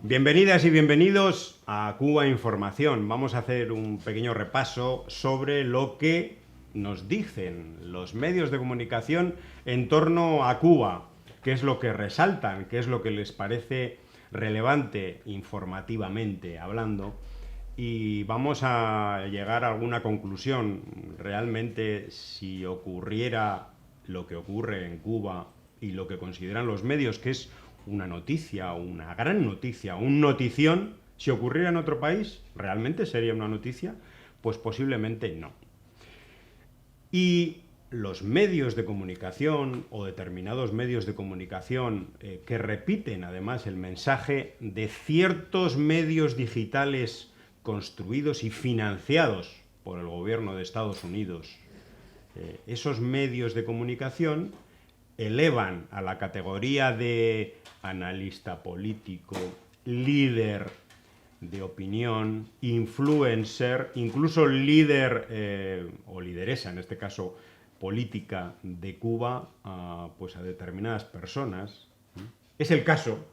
Bienvenidas y bienvenidos a Cuba Información. Vamos a hacer un pequeño repaso sobre lo que nos dicen los medios de comunicación en torno a Cuba, qué es lo que resaltan, qué es lo que les parece relevante informativamente hablando, y vamos a llegar a alguna conclusión. Realmente, si ocurriera lo que ocurre en Cuba y lo que consideran los medios que es una noticia, una gran noticia, un notición, si ocurriera en otro país, ¿realmente sería una noticia? Pues posiblemente no. Y los medios de comunicación o determinados medios de comunicación que repiten además el mensaje de ciertos medios digitales construidos y financiados por el gobierno de Estados Unidos, esos medios de comunicación elevan a la categoría de analista político, líder de opinión, influencer, incluso líder o lideresa, en este caso política de Cuba, pues a determinadas personas. Es el caso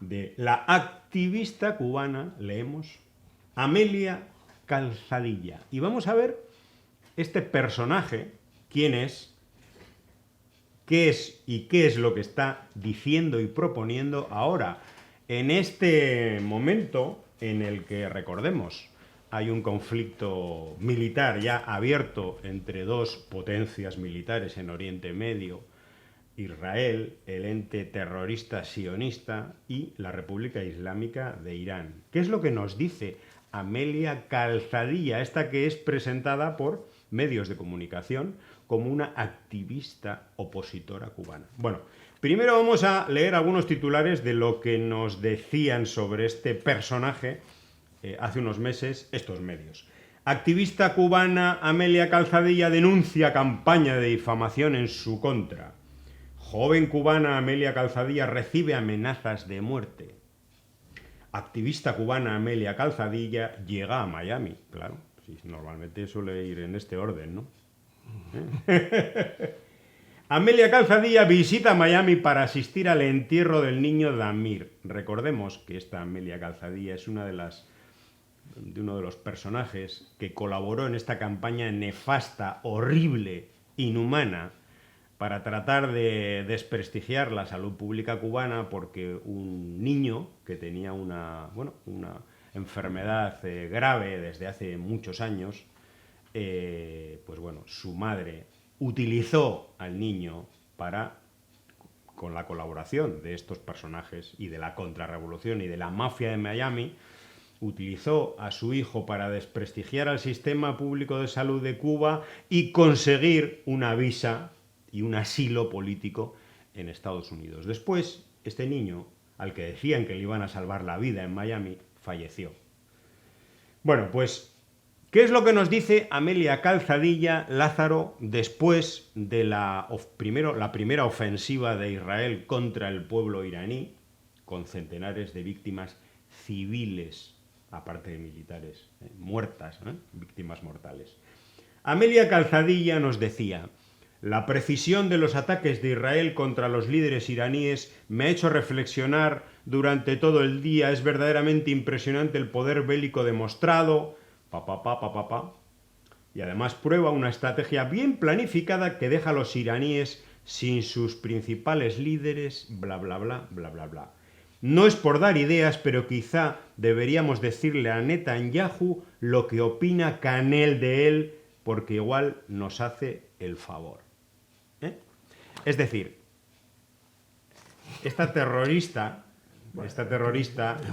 de la activista cubana, leemos, Amelia Calzadilla. Y vamos a ver este personaje, quién es, qué es y qué es lo que está diciendo y proponiendo ahora, en este momento en el que, recordemos, hay un conflicto militar ya abierto entre dos potencias militares en Oriente Medio, Israel, el ente terrorista sionista, y la República Islámica de Irán. ¿Qué es lo que nos dice Amelia Calzadilla, esta que es presentada por medios de comunicación como una activista opositora cubana? Bueno, primero vamos a leer algunos titulares de lo que nos decían sobre este personaje hace unos meses estos medios. Activista cubana Amelia Calzadilla denuncia campaña de difamación en su contra. Joven cubana Amelia Calzadilla recibe amenazas de muerte. Activista cubana Amelia Calzadilla llega a Miami. Claro, sí, normalmente suele ir en este orden, ¿no? Amelia Calzadilla visita Miami para asistir al entierro del niño Damir. Recordemos que esta Amelia Calzadilla es uno de los personajes que colaboró en esta campaña nefasta, horrible, inhumana, para tratar de desprestigiar la salud pública cubana, porque un niño que tenía una enfermedad grave desde hace muchos años, pues bueno, su madre utilizó al niño con la colaboración de estos personajes y de la contrarrevolución y de la mafia de Miami, utilizó a su hijo para desprestigiar al sistema público de salud de Cuba y conseguir una visa y un asilo político en Estados Unidos. Después, este niño, al que decían que le iban a salvar la vida en Miami, falleció. Bueno, pues, ¿qué es lo que nos dice Amelia Calzadilla, Lázaro, después de la primera ofensiva de Israel contra el pueblo iraní, con centenares de víctimas civiles, aparte de militares, muertas, víctimas mortales? Amelia Calzadilla nos decía: la precisión de los ataques de Israel contra los líderes iraníes me ha hecho reflexionar durante todo el día. Es verdaderamente impresionante el poder bélico demostrado, y además prueba una estrategia bien planificada que deja a los iraníes sin sus principales líderes, bla, bla, bla, bla, bla, bla. No es por dar ideas, pero quizá deberíamos decirle a Netanyahu lo que opina Canel de él, porque igual nos hace el favor. Es decir, esta terrorista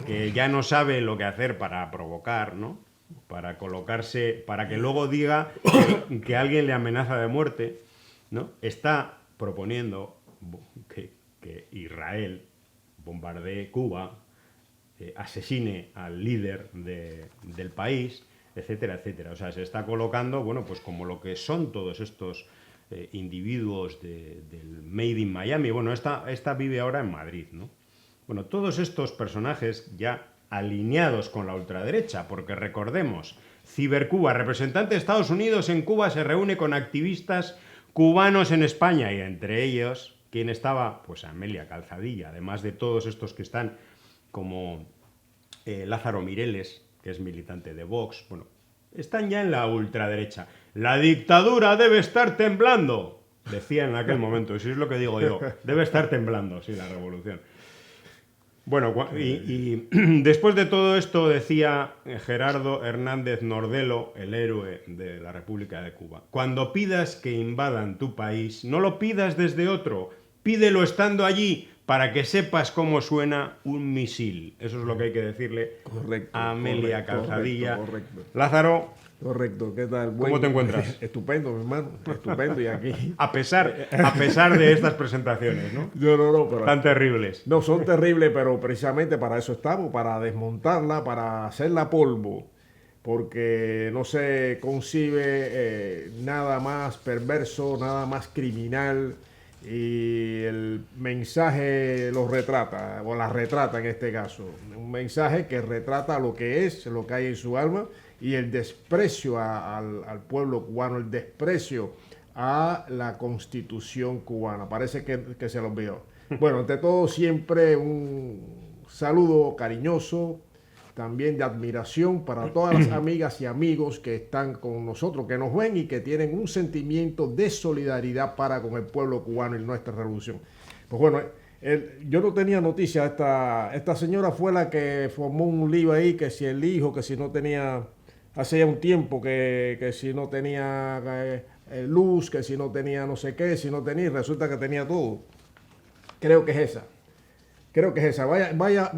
que ya no sabe lo que hacer para provocar, ¿no? Para colocarse, para que luego diga que alguien le amenaza de muerte, ¿no? Está proponiendo que Israel bombardee Cuba, asesine al líder del país, etcétera, etcétera. O sea, se está colocando, bueno, pues como lo que son todos estos individuos del Made in Miami. Bueno, esta vive ahora en Madrid, ¿no? Bueno, todos estos personajes ya alineados con la ultraderecha, porque recordemos, Cibercuba, representante de Estados Unidos en Cuba, se reúne con activistas cubanos en España, y entre ellos ¿Quién estaba? Pues Amelia Calzadilla, además de todos estos que están como Lázaro Mireles, que es militante de Vox, bueno, están ya en la ultraderecha. La dictadura debe estar temblando, decía en aquel momento, y si es lo que digo yo, debe estar temblando, sí, la revolución. Bueno, y después de todo esto decía Gerardo Hernández Nordelo, el héroe de la República de Cuba, cuando pidas que invadan tu país, no lo pidas desde otro, pídelo estando allí para que sepas cómo suena un misil. Eso es lo que hay que decirle a Amelia Calzadilla. Correcto. Lázaro, Correcto, ¿qué tal? ¿cómo te encuentras? Estupendo, mi hermano, estupendo, y aquí... A pesar de estas presentaciones, ¿no? No, pero... Tan terribles. No, son terribles, pero precisamente para eso estamos, para desmontarla, para hacerla polvo, porque no se concibe nada más perverso, nada más criminal, y el mensaje lo retrata, o la retrata en este caso. Un mensaje que retrata lo que es, lo que hay en su alma, y el desprecio al pueblo cubano, el desprecio a la Constitución cubana. Parece que se lo olvidó. Bueno, ante todo, siempre un saludo cariñoso, también de admiración para todas las amigas y amigos que están con nosotros, que nos ven y que tienen un sentimiento de solidaridad para con el pueblo cubano y nuestra revolución. Pues bueno, yo no tenía noticia. Esta señora fue la que formó un lío ahí, que si el hijo, que si no tenía, hace ya un tiempo, que si no tenía luz, que si no tenía no sé qué, si no tenía, resulta que tenía todo. Creo que es esa. Vaya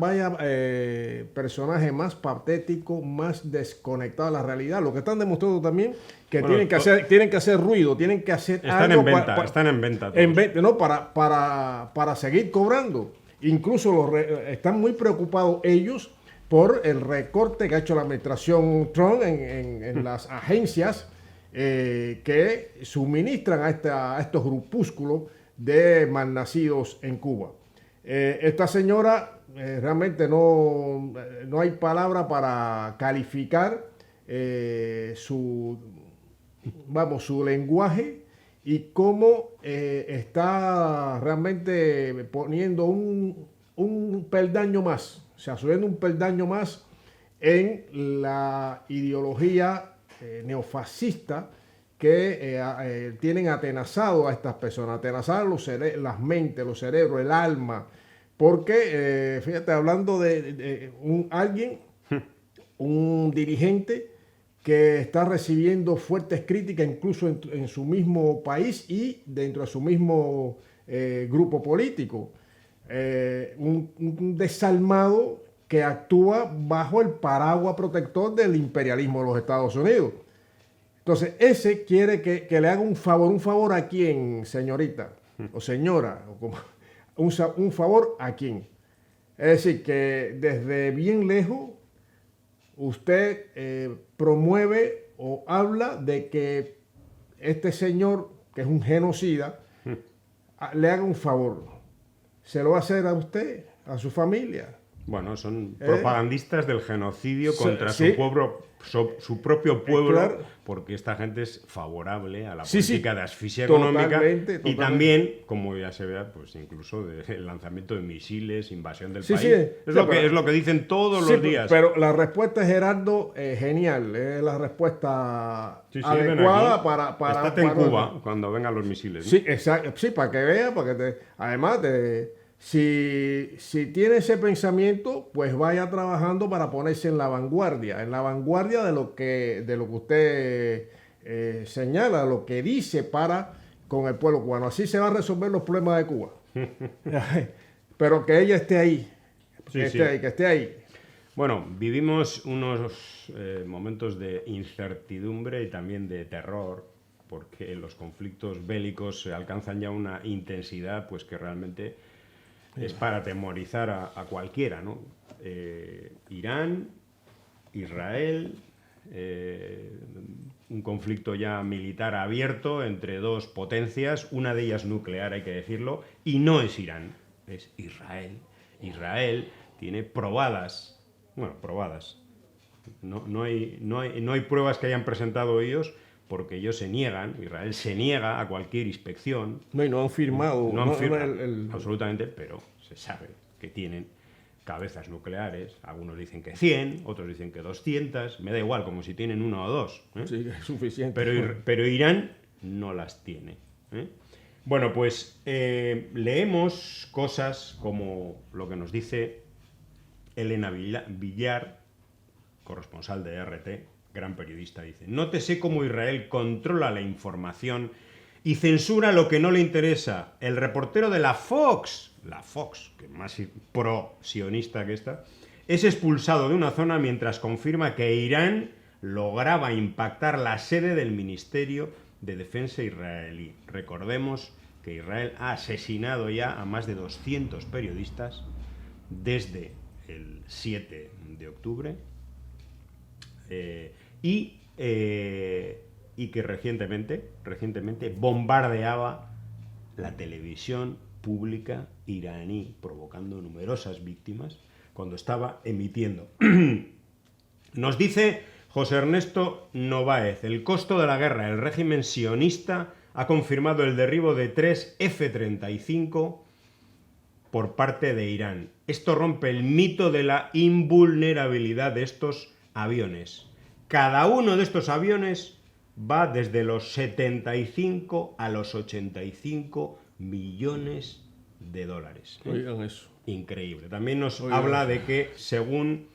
personaje más patético, más desconectado de la realidad. Lo que están demostrando también que bueno, tienen que hacer ruido, tienen que hacer están algo. Están en venta. No, para seguir cobrando. Incluso están muy preocupados ellos por el recorte que ha hecho la administración Trump en las agencias que suministran a estos grupúsculos de malnacidos en Cuba. Esta señora realmente no hay palabra para calificar su lenguaje y cómo está realmente poniendo un peldaño más, o sea, subiendo un peldaño más en la ideología neofascista que tienen atenazado a estas personas, atenazado las mentes, los cerebros, el alma, porque, fíjate, hablando de un dirigente que está recibiendo fuertes críticas incluso en su mismo país y dentro de su mismo grupo político, un desalmado que actúa bajo el paraguas protector del imperialismo de los Estados Unidos. Entonces, ese quiere que le haga un favor a quién, señorita o señora, un favor a quién. Es decir, que desde bien lejos usted promueve o habla de que este señor, que es un genocida, le haga un favor. ¿Se lo va a hacer a usted, a su familia? Bueno, son propagandistas del genocidio contra sí. su propio pueblo, claro. Porque esta gente es favorable a la política de asfixia Totalmente, económica y también, como ya se vea, pues incluso del lanzamiento de misiles, invasión del país. Es lo que dicen todos los días. Pero la respuesta de Gerardo es genial, es la respuesta adecuada para Estate en Cuba cuando vengan los misiles, ¿no? Sí, exacto, sí, para que vea, además si tiene ese pensamiento, pues vaya trabajando para ponerse en la vanguardia de lo que usted señala, lo que dice para con el pueblo cubano. Así se van a resolver los problemas de Cuba. Pero que ella esté ahí, que esté ahí. Bueno, vivimos unos momentos de incertidumbre y también de terror, porque los conflictos bélicos alcanzan ya una intensidad pues que realmente es para atemorizar a cualquiera, ¿no? Irán, Israel, un conflicto ya militar abierto entre dos potencias, una de ellas nuclear, hay que decirlo, y no es Irán, es Israel. Israel tiene probadas, no hay pruebas que hayan presentado ellos, porque ellos Israel se niega a cualquier inspección. No, y no han firmado. No han firmado absolutamente, pero se sabe que tienen cabezas nucleares. Algunos dicen que 100, otros dicen que 200. Me da igual, como si tienen una o dos. Sí, es suficiente. Pero Irán no las tiene. Bueno, pues leemos cosas como lo que nos dice Elena Villar, corresponsal de RT, gran periodista, dice: nótese cómo Israel controla la información y censura lo que no le interesa. El reportero de la Fox, que es más pro-sionista que esta, es expulsado de una zona mientras confirma que Irán lograba impactar la sede del Ministerio de Defensa israelí. Recordemos que Israel ha asesinado ya a más de 200 periodistas desde el 7 de octubre y que recientemente bombardeaba la televisión pública iraní, provocando numerosas víctimas cuando estaba emitiendo. Nos dice José Ernesto Novaez: el costo de la guerra. El régimen sionista ha confirmado el derribo de 3 F-35 por parte de Irán. Esto rompe el mito de la invulnerabilidad de estos aviones. Cada uno de estos aviones va desde los 75 a los 85 millones de dólares. Oigan eso. Increíble. También nos habla de que, según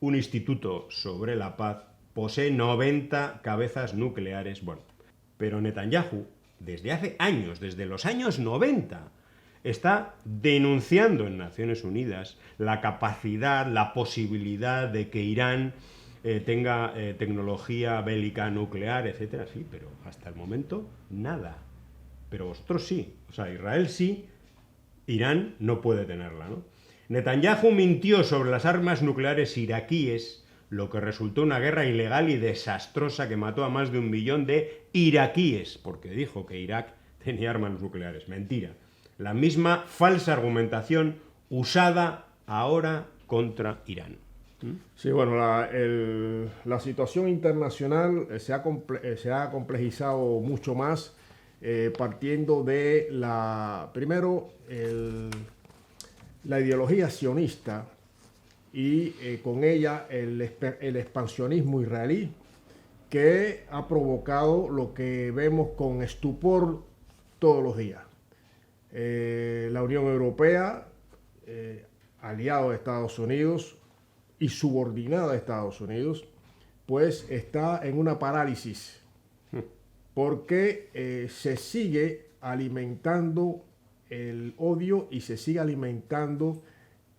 un instituto sobre la paz, posee 90 cabezas nucleares. Bueno, pero Netanyahu, desde hace años, desde los años 90, está denunciando en Naciones Unidas la capacidad, la posibilidad de que Irán tenga tecnología bélica nuclear, etcétera. Sí, pero hasta el momento nada. Pero vosotros sí. O sea, Israel sí, Irán no puede tenerla, ¿no? Netanyahu mintió sobre las armas nucleares iraquíes, lo que resultó una guerra ilegal y desastrosa que mató a más de 1 millón de iraquíes, porque dijo que Irak tenía armas nucleares. Mentira. La misma falsa argumentación usada ahora contra Irán. Sí, bueno, la situación internacional se ha complejizado mucho más, partiendo de primero, la ideología sionista y con ella el expansionismo israelí, que ha provocado lo que vemos con estupor todos los días. La Unión Europea, aliado de Estados Unidos y subordinada a Estados Unidos, pues está en una parálisis porque se sigue alimentando el odio y se sigue alimentando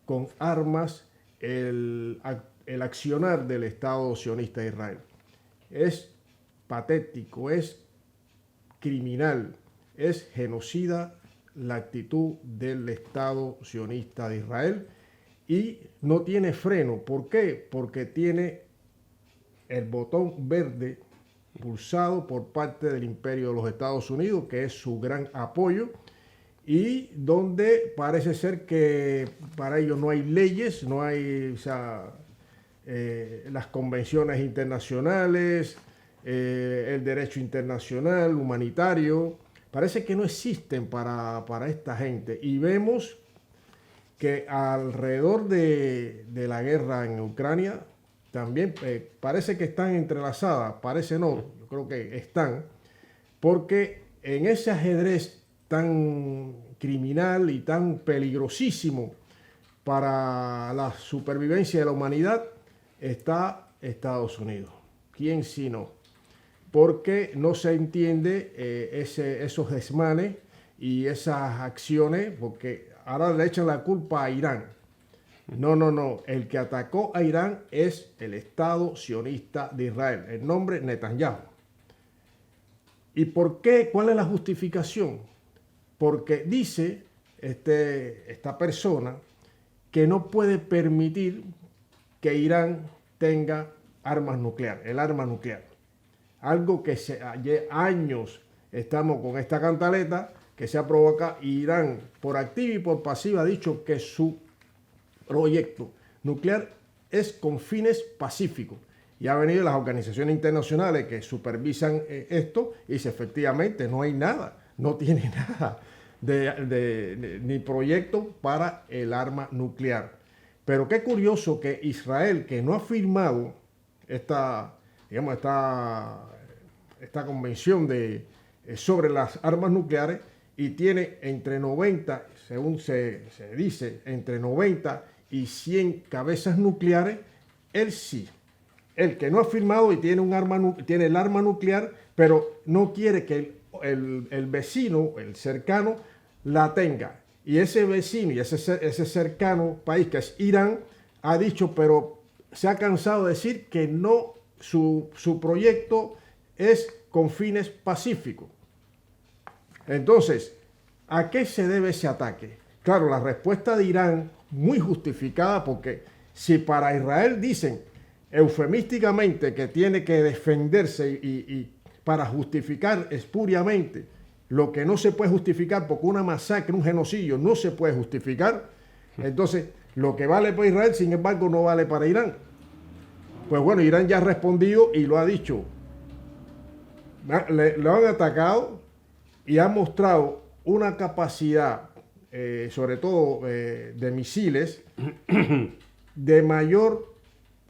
con armas el accionar del Estado sionista de Israel. Es patético, es criminal, es genocida la actitud del Estado sionista de Israel y no tiene freno. ¿Por qué? Porque tiene el botón verde pulsado por parte del Imperio de los Estados Unidos, que es su gran apoyo, y donde parece ser que para ellos no hay leyes, no hay las convenciones internacionales, el derecho internacional, humanitario, parece que no existen para esta gente. Y vemos que alrededor de la guerra en Ucrania también parece que están entrelazadas, parece no, yo creo que están, porque en ese ajedrez tan criminal y tan peligrosísimo para la supervivencia de la humanidad está Estados Unidos. ¿Quién si no? Porque no se entiende esos desmanes y esas acciones, porque ahora le echan la culpa a Irán. No. El que atacó a Irán es el Estado sionista de Israel, el nombre Netanyahu. ¿Y por qué? ¿Cuál es la justificación? Porque dice esta persona que no puede permitir que Irán tenga armas nucleares, el arma nuclear. Algo que años estamos con esta cantaleta que se ha provocado. Irán, por activa y por pasiva, ha dicho que su proyecto nuclear es con fines pacíficos. y ha venido las organizaciones internacionales que supervisan esto y dice, efectivamente, no hay nada, no tiene nada ni proyecto para el arma nuclear. Pero qué curioso que Israel, que no ha firmado esta convención sobre las armas nucleares y tiene entre 90, según se dice, entre 90 y 100 cabezas nucleares, él sí. El que no ha firmado y tiene tiene el arma nuclear, pero no quiere que el vecino, el cercano, la tenga. Y ese vecino y ese cercano país, que es Irán, ha dicho, pero se ha cansado de decir que no, su proyecto es con fines pacíficos. Entonces, ¿a qué se debe ese ataque? Claro, la respuesta de Irán, muy justificada, porque si para Israel dicen eufemísticamente que tiene que defenderse y para justificar espuriamente lo que no se puede justificar, porque una masacre, un genocidio no se puede justificar, entonces lo que vale para Israel, sin embargo, no vale para Irán. Pues bueno, Irán ya ha respondido y lo ha dicho. Lo han atacado y han mostrado una capacidad, sobre todo de misiles, de mayor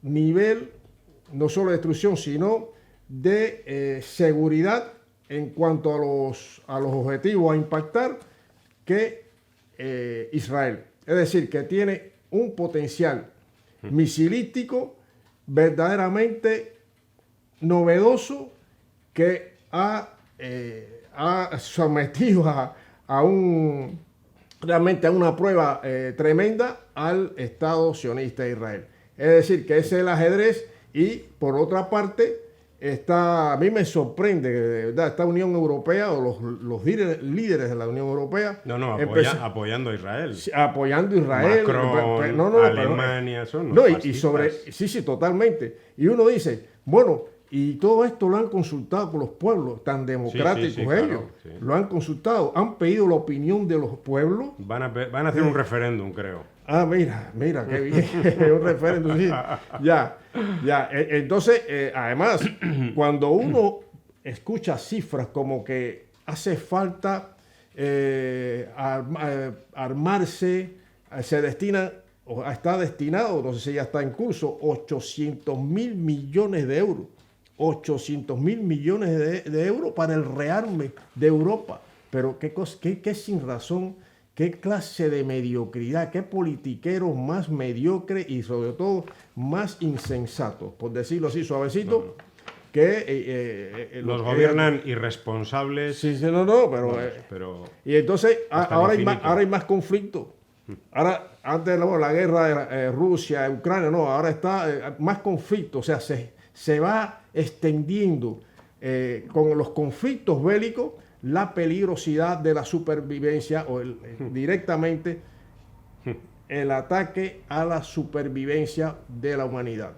nivel, no solo de destrucción, sino de seguridad en cuanto a los objetivos a impactar que Israel. Es decir, que tiene un potencial misilístico verdaderamente novedoso que ha sometido realmente a una prueba tremenda al Estado sionista de Israel. Es decir, que ese es el ajedrez y, por otra parte, a mí me sorprende que de verdad esta Unión Europea o los líderes de la Unión Europea... apoyando a Israel. Apoyando a Israel. Macron, Alemania, son sí, totalmente. Y uno dice, bueno, y todo esto lo han consultado con los pueblos tan democráticos ellos. Claro, sí. Lo han consultado, han pedido la opinión de los pueblos. Van a hacer un referéndum, creo. Ah, mira, qué bien. Un referéndum, sí. Ya. Entonces, además, cuando uno escucha cifras como que hace falta armarse, está destinado, no sé si ya está en curso, 800.000 millones de euros. 800.000 millones de euros para el rearme de Europa. Pero qué sin razón, qué clase de mediocridad, qué politiqueros más mediocres y sobre todo más insensatos, por decirlo así suavecito, que los gobiernan irresponsables. Sí, pero y entonces ahora hay más conflicto. Ahora, antes la guerra de Rusia, Ucrania, ahora está más conflicto, o sea, se va extendiendo con los conflictos bélicos la peligrosidad de la supervivencia o directamente el ataque a la supervivencia de la humanidad.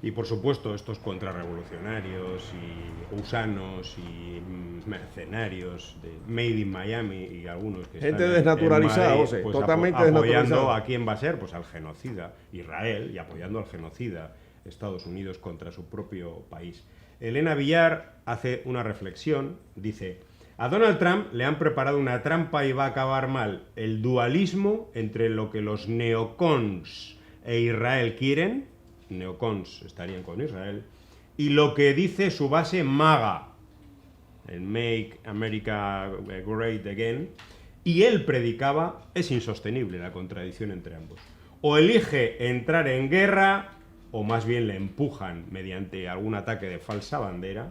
Y por supuesto estos contrarrevolucionarios y gusanos y mercenarios de Made in Miami y algunos que gente están desnaturalizada, en Madrid, pues totalmente desnaturalizada. Apoyando a quién va a ser, pues al genocida Israel y apoyando al genocida Estados Unidos contra su propio país. Elena Villar hace una reflexión, dice: a Donald Trump le han preparado una trampa y va a acabar mal. El dualismo entre lo que los neocons e Israel quieren, neocons estarían con Israel, y lo que dice su base MAGA, el Make America Great Again, y él predicaba, es insostenible la contradicción entre ambos. O elige entrar en guerra, o más bien le empujan mediante algún ataque de falsa bandera,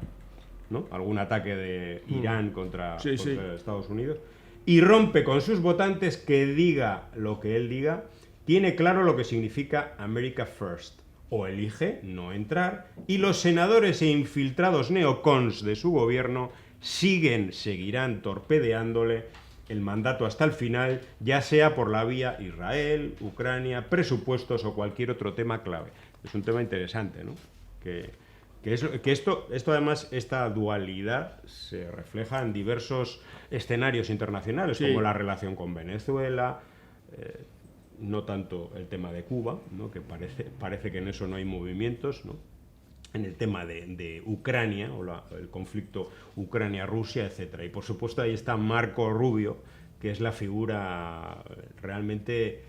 ¿no? Algún ataque de Irán contra Estados Unidos, y rompe con sus votantes, que diga lo que él diga, tiene claro lo que significa America First. O elige no entrar, y los senadores e infiltrados neocons de su gobierno seguirán torpedeándole el mandato hasta el final, ya sea por la vía Israel, Ucrania, presupuestos o cualquier otro tema clave. Es un tema interesante, ¿no? Esto además, esta dualidad se refleja en diversos escenarios internacionales, como la relación con Venezuela, no tanto el tema de Cuba, ¿no? Que parece que en eso no hay movimientos, ¿no? en el tema de Ucrania, o el conflicto Ucrania-Rusia, etcétera. Y por supuesto ahí está Marco Rubio, que es la figura realmente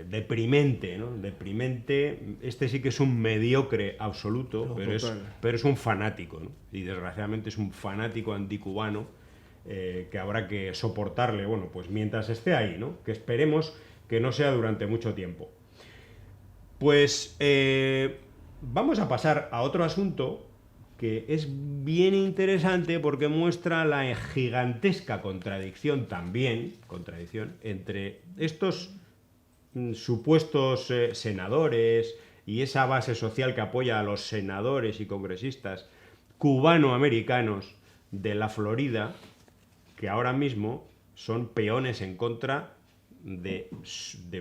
deprimente, ¿no? Deprimente. Este sí que es un mediocre absoluto, No, pero es un fanático, ¿no? Y desgraciadamente es un fanático anticubano que habrá que soportarle, bueno, pues mientras esté ahí, ¿no? Que esperemos que no sea durante mucho tiempo. Pues vamos a pasar a otro asunto que es bien interesante porque muestra la gigantesca contradicción entre estos supuestos senadores y esa base social que apoya a los senadores y congresistas cubanoamericanos de la Florida, que ahora mismo son peones en contra de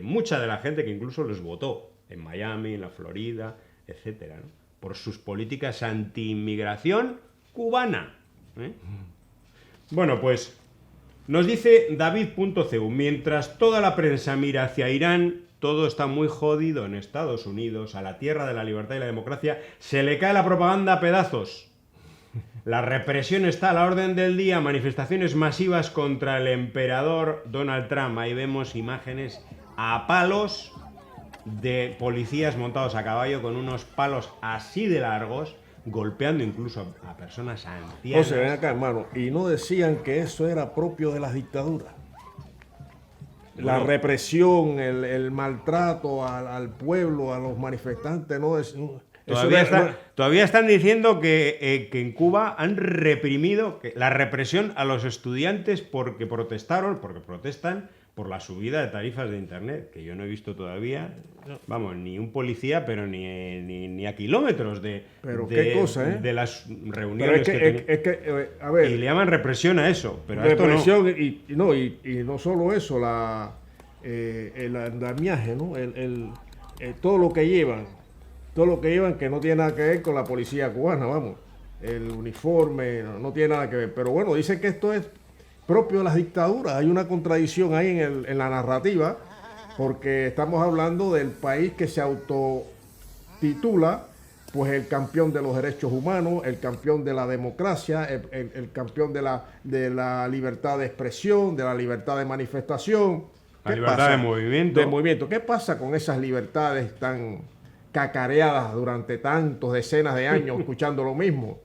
mucha de la gente que incluso les votó en Miami, en la Florida, etcétera, ¿no? Por sus políticas anti-inmigración cubana, ¿eh? Bueno, pues nos dice David.cu, mientras toda la prensa mira hacia Irán, todo está muy jodido en Estados Unidos, a la tierra de la libertad y la democracia, se le cae la propaganda a pedazos. La represión está a la orden del día, manifestaciones masivas contra el emperador Donald Trump. Ahí vemos imágenes a palos de policías montados a caballo con unos palos así de largos, golpeando incluso a personas ancianas. O sea, ven acá, hermano, y no decían que eso era propio de las dictaduras. La Bueno, represión, el maltrato al pueblo, a los manifestantes, no es... Todavía están diciendo que en Cuba han reprimido la represión a los estudiantes porque protestan por la subida de tarifas de Internet, que yo no he visto todavía, vamos, ni un policía, pero ni a kilómetros Pero qué cosa, ¿eh? de las reuniones a ver, y le llaman represión a eso, pero a represión esto no. y no solo eso, el andamiaje, ¿no? Todo lo que llevan, que no tiene nada que ver con la policía cubana, vamos. El uniforme no tiene nada que ver. Pero bueno, dicen que esto es propio de las dictaduras. Hay una contradicción ahí en la narrativa, porque estamos hablando del país que se autotitula pues el campeón de los derechos humanos, el campeón de la democracia, el campeón de la libertad de expresión, de la libertad de manifestación. La libertad de movimiento. ¿Qué pasa con esas libertades tan cacareadas durante tantos decenas de años escuchando lo mismo?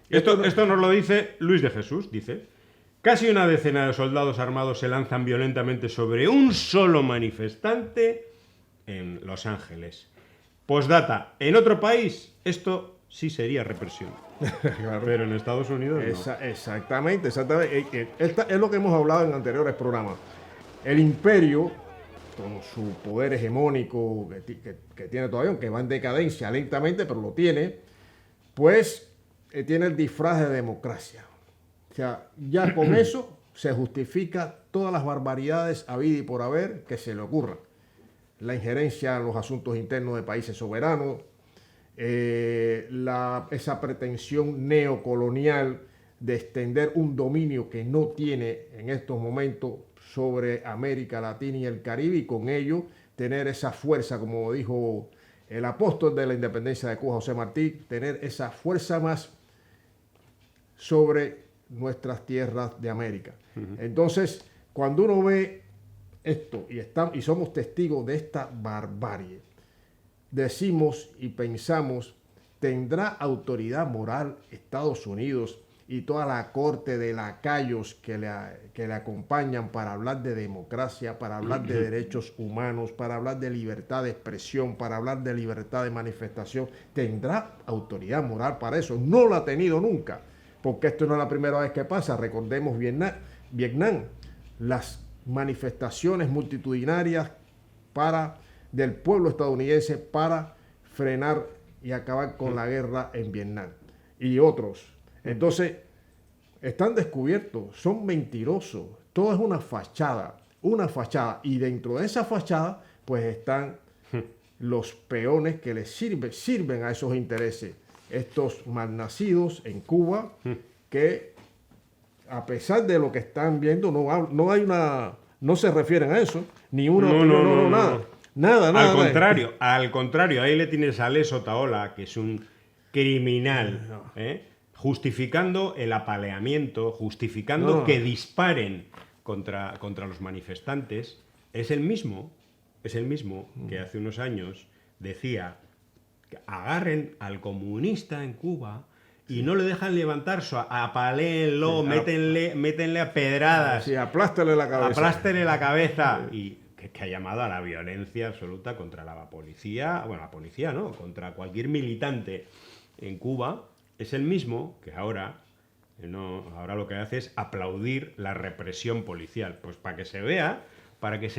Esto nos lo dice Luis de Jesús, dice: casi una decena de soldados armados se lanzan violentamente sobre un solo manifestante en Los Ángeles. Postdata, en otro país esto sí sería represión. Claro. Pero en Estados Unidos no. Exactamente. Es lo que hemos hablado en anteriores programas. El imperio, con su poder hegemónico que tiene todavía, aunque va en decadencia lentamente, pero lo tiene, pues tiene el disfraz de democracia. O sea, ya con eso se justifica todas las barbaridades habidas y por haber que se le ocurran. La injerencia en los asuntos internos de países soberanos, esa pretensión neocolonial de extender un dominio que no tiene en estos momentos sobre América Latina y el Caribe, y con ello tener esa fuerza, como dijo el apóstol de la independencia de Cuba, José Martí, tener esa fuerza más sobre nuestras tierras de América. Entonces, cuando uno ve esto y somos testigos de esta barbarie, decimos y pensamos, ¿tendrá autoridad moral Estados Unidos y toda la corte de lacayos que le acompañan para hablar de democracia, para hablar de derechos humanos, para hablar de libertad de expresión, para hablar de libertad de manifestación? ¿Tendrá autoridad moral para eso? No la ha tenido nunca, porque esto no es la primera vez que pasa. Recordemos Vietnam, las manifestaciones multitudinarias del pueblo estadounidense para frenar y acabar con la guerra en Vietnam y otros. Entonces, están descubiertos, son mentirosos, todo es una fachada, y dentro de esa fachada, pues están los peones que les sirven a esos intereses, estos malnacidos en Cuba, que a pesar de lo que están viendo, no se refieren a eso, nada. Nada, nada. Al contrario, ahí le tienes a Les Otaola, que es un criminal, justificando el apaleamiento, justificando que disparen contra los manifestantes. Es el mismo que hace unos años decía que agarren al comunista en Cuba y no le dejan levantar, apaléenlo, métenle a pedradas. Sí, aplástale la cabeza. Aplástele la cabeza. Y que ha llamado a la violencia absoluta contra la policía, bueno, la policía no, contra cualquier militante en Cuba. Es el mismo que ahora lo que hace es aplaudir la represión policial. Pues para que se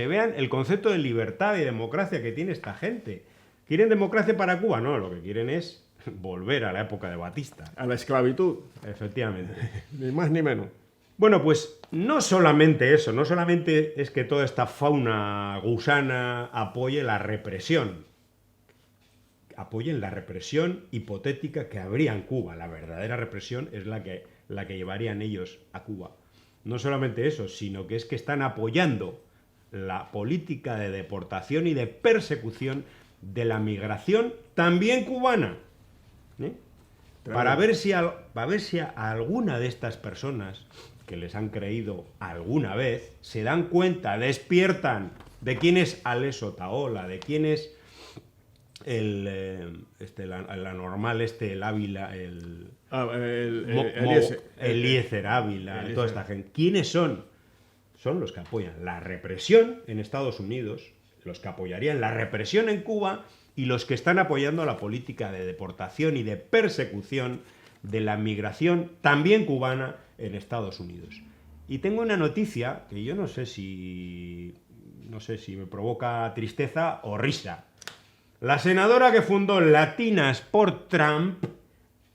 vean el concepto de libertad y democracia que tiene esta gente. ¿Quieren democracia para Cuba? No, lo que quieren es volver a la época de Batista. A la esclavitud. Efectivamente. Ni más ni menos. Bueno, pues no solamente eso, no solamente es que toda esta fauna gusana apoye la represión, apoyen la represión hipotética que habría en Cuba. La verdadera represión es la que llevarían ellos a Cuba. No solamente eso, sino que es que están apoyando la política de deportación y de persecución de la migración también cubana. Para ver si a alguna de estas personas que les han creído alguna vez se dan cuenta, despiertan de quién es Les Otaola, de quién es el anormal el Ávila, Eliezer Ávila, toda esta gente. ¿Quiénes son? Son los que apoyan la represión en Estados Unidos, los que apoyarían la represión en Cuba y los que están apoyando la política de deportación y de persecución de la migración también cubana en Estados Unidos. Y tengo una noticia que yo no sé si me provoca tristeza o risa. La senadora que fundó Latinas por Trump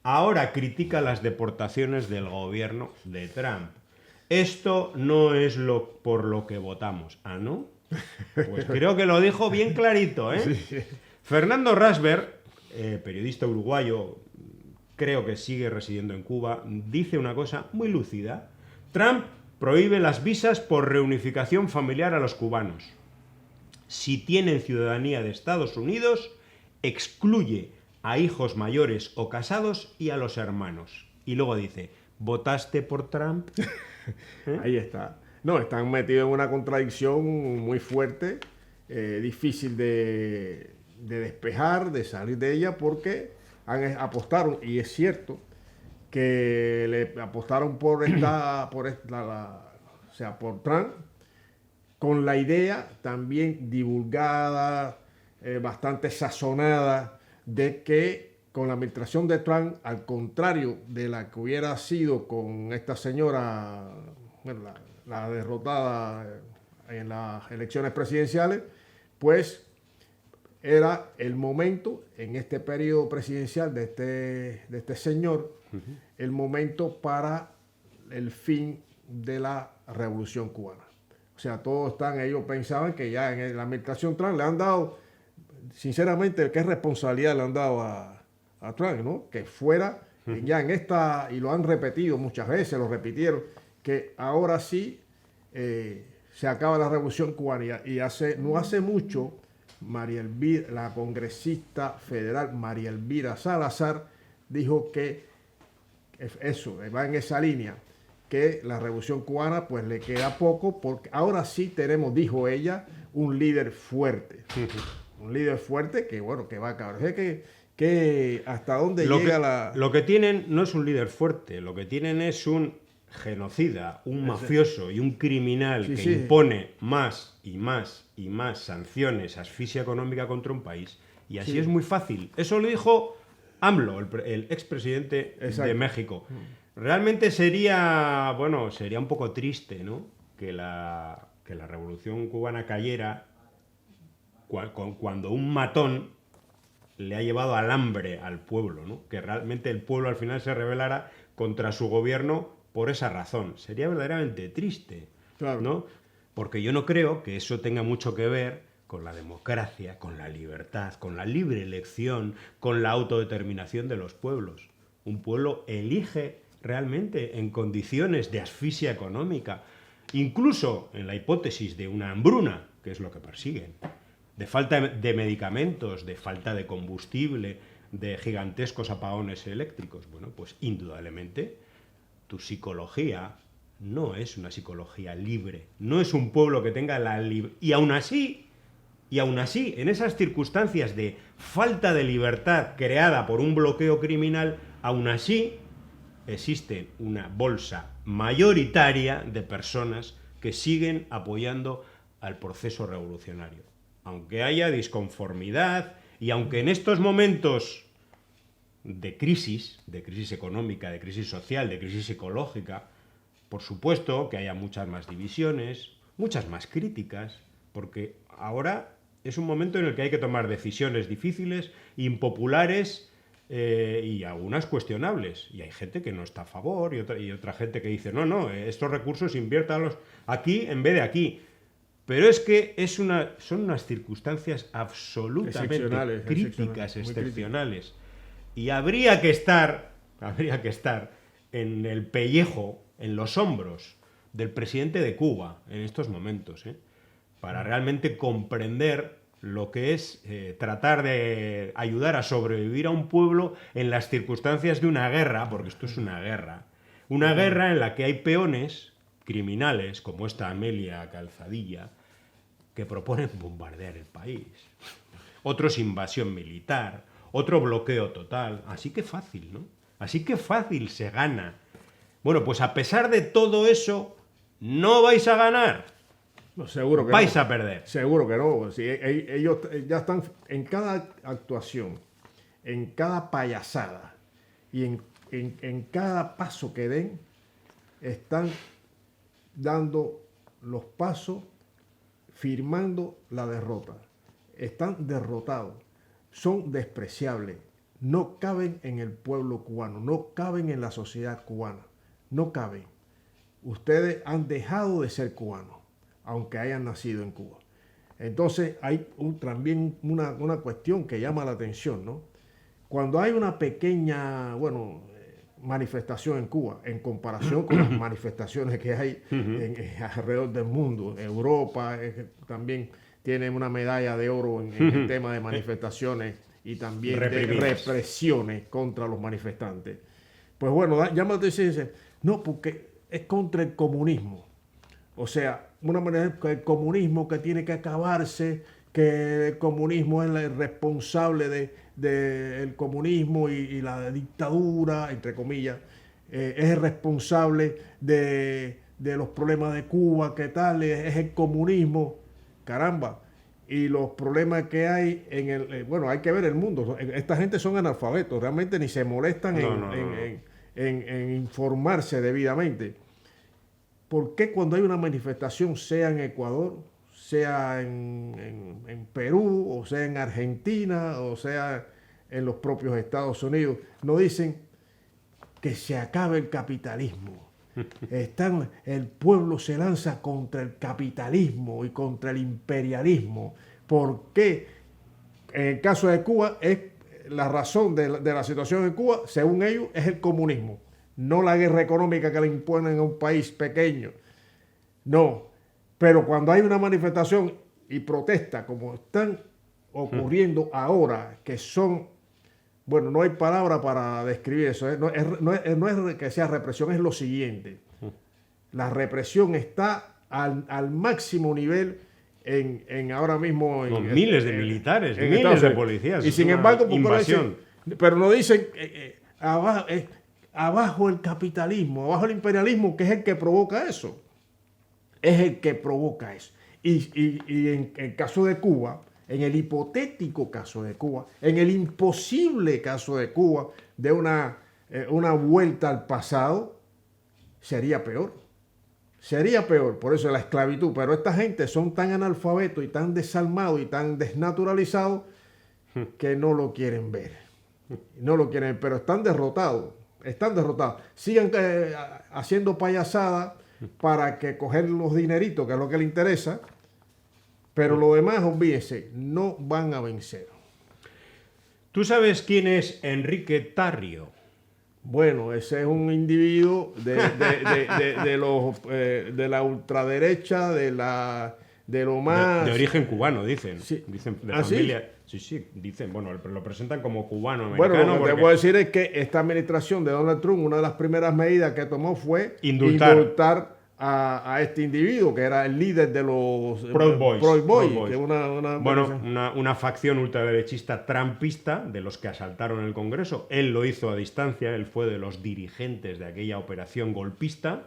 ahora critica las deportaciones del gobierno de Trump. Esto no es por lo que votamos. ¿Ah, no? Pues creo que lo dijo bien clarito, ¿eh? Sí. Fernando Rasberg, periodista uruguayo, creo que sigue residiendo en Cuba, dice una cosa muy lúcida. Trump prohíbe las visas por reunificación familiar a los cubanos. Si tienen ciudadanía de Estados Unidos, excluye a hijos mayores o casados y a los hermanos. Y luego dice, ¿votaste por Trump? Ahí está. No, están metidos en una contradicción muy fuerte, difícil de despejar, de salir de ella, porque apostaron, y es cierto, que le apostaron por Trump, con la idea también divulgada, bastante sazonada, de que con la administración de Trump, al contrario de la que hubiera sido con esta señora, bueno, la derrotada en las elecciones presidenciales, pues era el momento, en este periodo presidencial de este señor, el momento para el fin de la revolución cubana. O sea, ellos pensaban que ya en la administración Trump le han dado, sinceramente, qué responsabilidad le han dado a Trump, ¿no? Que fuera ya en esta, y lo han repetido muchas veces, lo repitieron, que ahora sí se acaba la revolución cubana. Y no hace mucho, María Elvira, la congresista federal María Elvira Salazar, dijo que eso va en esa línea, que la revolución cubana pues le queda poco, porque ahora sí tenemos, dijo ella, un líder fuerte. Un líder fuerte que, bueno, que va a acabar. O sea, que hasta dónde llega Lo que tienen no es un líder fuerte, lo que tienen es un genocida, un mafioso y un criminal que impone más y más y más sanciones, asfixia económica contra un país. Y así es muy fácil. Eso lo dijo AMLO, el expresidente de México. Realmente sería un poco triste, ¿no? Que la revolución cubana cayera cuando un matón le ha llevado al hambre al pueblo, ¿no? Que realmente el pueblo al final se rebelara contra su gobierno por esa razón. Sería verdaderamente triste, claro, ¿no? Porque yo no creo que eso tenga mucho que ver con la democracia, con la libertad, con la libre elección, con la autodeterminación de los pueblos. Un pueblo elige realmente en condiciones de asfixia económica, incluso en la hipótesis de una hambruna, que es lo que persiguen. de falta de medicamentos, de falta de combustible, de gigantescos apagones eléctricos, bueno, pues indudablemente tu psicología no es una psicología libre, no es un pueblo que tenga la libertad. Y aún así, en esas circunstancias de falta de libertad creada por un bloqueo criminal, aún así existe una bolsa mayoritaria de personas que siguen apoyando al proceso revolucionario. Aunque haya disconformidad y aunque en estos momentos de crisis económica, de crisis social, de crisis psicológica, por supuesto que haya muchas más divisiones, muchas más críticas, porque ahora es un momento en el que hay que tomar decisiones difíciles, impopulares y algunas cuestionables. Y hay gente que no está a favor y otra gente que dice, no, estos recursos inviértalos aquí en vez de aquí. Pero es que son unas circunstancias absolutamente críticas, excepcionales. Y habría que estar en el pellejo, en los hombros del presidente de Cuba en estos momentos, para realmente comprender lo que es tratar de ayudar a sobrevivir a un pueblo en las circunstancias de una guerra, porque esto es una guerra en la que hay peones criminales, como esta Amelia Calzadilla, que proponen bombardear el país, otros invasión militar, otro bloqueo total. Así que fácil, ¿no? Así que fácil se gana. Bueno, pues a pesar de todo eso, no vais a ganar. No, seguro que vais no. A perder. Seguro que no. Si ellos ya están en cada actuación, en cada payasada y en cada paso que den, están dando los pasos, firmando la derrota. Están derrotados. Son despreciables. No caben en el pueblo cubano. No caben en la sociedad cubana. No caben. Ustedes han dejado de ser cubanos, aunque hayan nacido en Cuba. Entonces hay también una cuestión que llama la atención, ¿no? Cuando hay una pequeña, manifestación en Cuba, en comparación con las manifestaciones que hay alrededor del mundo, Europa también tiene una medalla de oro en el tema de manifestaciones y también de represiones contra los manifestantes. Pues bueno, llama la atención y dice, no, porque es contra el comunismo. O sea, una manera que el comunismo que tiene que acabarse, que el comunismo es el responsable del comunismo y la dictadura, entre comillas, es el responsable de los problemas de Cuba, ¿qué tal? Es el comunismo, caramba. Y los problemas que hay en el... hay que ver el mundo. Esta gente son analfabetos, realmente ni se molestan en informarse debidamente. ¿Por qué cuando hay una manifestación, sea en Ecuador, sea en Perú, o sea en Argentina, o sea en los propios Estados Unidos, no dicen que se acabe el capitalismo? El pueblo se lanza contra el capitalismo y contra el imperialismo. ¿Por qué? En el caso de Cuba, la razón de la situación en Cuba, según ellos, es el comunismo. No la guerra económica que le imponen a un país pequeño. No. Pero cuando hay una manifestación y protesta, como están ocurriendo ahora, que son, no hay palabra para describir eso. No es que sea represión, es lo siguiente. La represión está al máximo nivel en ahora mismo. Con miles de militares, en miles de policías. Y sin embargo, invasión. Pero no dicen abajo el capitalismo, abajo el imperialismo, que es el que provoca eso. Es el que provoca eso. Y en el caso de Cuba, en el hipotético caso de Cuba, en el imposible caso de Cuba, de una vuelta al pasado, sería peor. Sería peor, por eso la esclavitud. Pero esta gente son tan analfabetos y tan desalmados y tan desnaturalizados que no lo quieren ver. No lo quieren ver, pero están derrotados. Están derrotados. Sigan haciendo payasadas para que coger los dineritos, que es lo que les interesa, pero lo demás, olvídense, no van a vencer. ¿Tú sabes quién es Enrique Tarrio? Bueno, ese es un individuo de la ultraderecha, de de lo más... De origen cubano, dicen. Sí. Dicen de ¿Ah, familia. Sí, dicen. Bueno, lo presentan como cubano-americano. Bueno, lo que porque... te puedo decir es que esta administración de Donald Trump, una de las primeras medidas que tomó fue Indultar a este individuo, que era el líder de los Proud Boys. que es una facción ultraderechista trampista de los que asaltaron el Congreso. Él lo hizo a distancia, él fue de los dirigentes de aquella operación golpista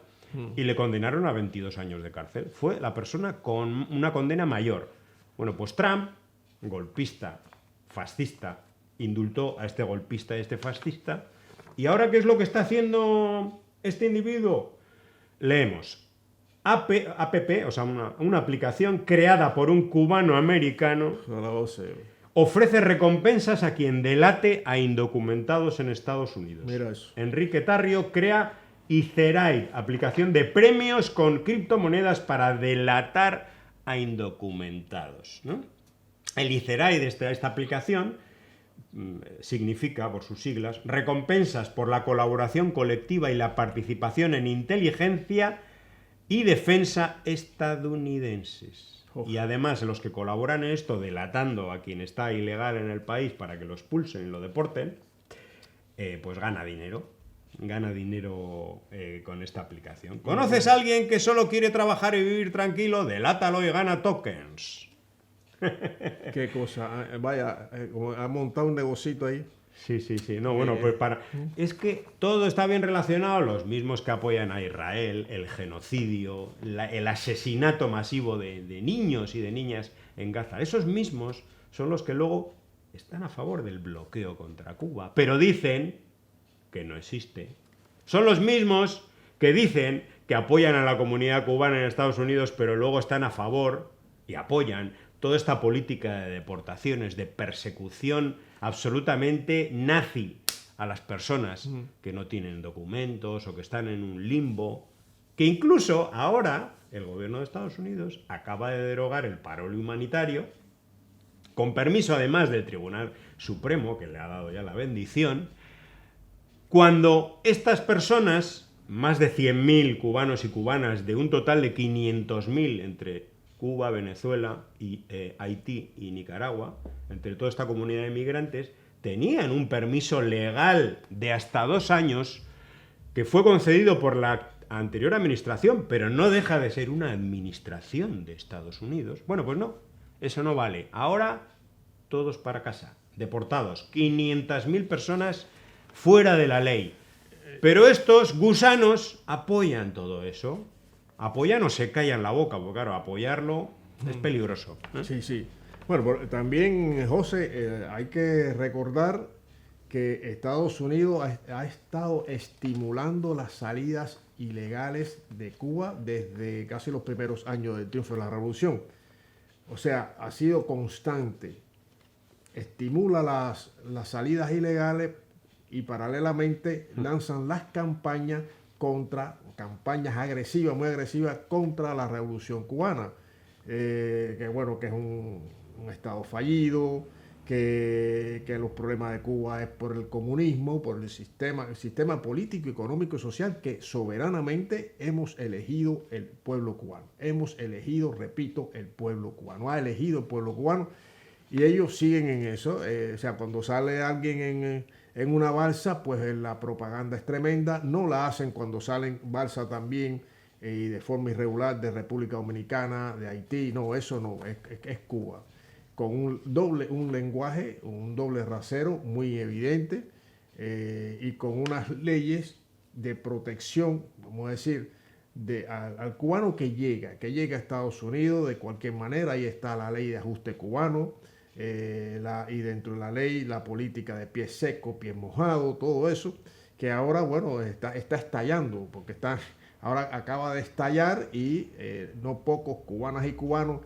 y le condenaron a 22 años de cárcel. Fue la persona con una condena mayor. Bueno, pues Trump, golpista, fascista, indultó a este golpista y a este fascista. ¿Y ahora qué es lo que está haciendo este individuo? Leemos. APP, o sea, una aplicación creada por un cubano-americano, ofrece recompensas a quien delate a indocumentados en Estados Unidos. Mira eso. Enrique Tarrio crea Iceraid, aplicación de premios con criptomonedas para delatar a indocumentados, ¿no? El Iceraid, esta aplicación, significa, por sus siglas, recompensas por la colaboración colectiva y la participación en inteligencia y defensa estadounidenses. Y además los que colaboran en esto, delatando a quien está ilegal en el país para que lo expulsen y lo deporten, pues gana dinero. Gana dinero con esta aplicación. ¿Conoces a alguien que solo quiere trabajar y vivir tranquilo? Delátalo y gana tokens. Qué cosa. Vaya, ha montado un negocito ahí. Sí. No, bueno, pues es que todo está bien relacionado. Los mismos que apoyan a Israel, el genocidio, el asesinato masivo de niños y de niñas en Gaza. Esos mismos son los que luego están a favor del bloqueo contra Cuba, pero dicen que no existe. Son los mismos que dicen que apoyan a la comunidad cubana en Estados Unidos, pero luego están a favor y apoyan toda esta política de deportaciones, de persecución absolutamente nazi a las personas que no tienen documentos o que están en un limbo, que incluso ahora el gobierno de Estados Unidos acaba de derogar el paro humanitario, con permiso además del Tribunal Supremo, que le ha dado ya la bendición, cuando estas personas, más de 100.000 cubanos y cubanas, de un total de 500.000 entre Cuba, Venezuela, y Haití y Nicaragua, entre toda esta comunidad de inmigrantes, tenían un permiso legal de hasta 2 años que fue concedido por la anterior administración, pero no deja de ser una administración de Estados Unidos. Bueno, pues no, eso no vale. Ahora todos para casa, deportados, 500.000 personas fuera de la ley. Pero estos gusanos apoyan todo eso. Apoyan o se callan la boca, porque claro, apoyarlo es peligroso. Sí. Bueno, también, José, hay que recordar que Estados Unidos ha estado estimulando las salidas ilegales de Cuba desde casi los primeros años del triunfo de la revolución. O sea, ha sido constante. Estimula las salidas ilegales y paralelamente lanzan las campañas agresivas, muy agresivas contra la revolución cubana. Que bueno, que es un estado fallido, que los problemas de Cuba es por el comunismo, por el sistema político, económico y social que soberanamente hemos elegido el pueblo cubano. Hemos elegido, repito, el pueblo cubano. Ha elegido el pueblo cubano y ellos siguen en eso. O sea, cuando sale alguien en una balsa, pues la propaganda es tremenda. No la hacen cuando salen balsa también y de forma irregular de República Dominicana, de Haití. No, eso no, es Cuba. Con un lenguaje, un doble rasero muy evidente y con unas leyes de protección, vamos a decir, al cubano que llega a Estados Unidos de cualquier manera. Ahí está la ley de ajuste cubano. Y dentro de la ley, la política de pie seco, pie mojado, todo eso, que ahora, bueno, está estallando, porque ahora acaba de estallar y no pocos cubanas y cubanos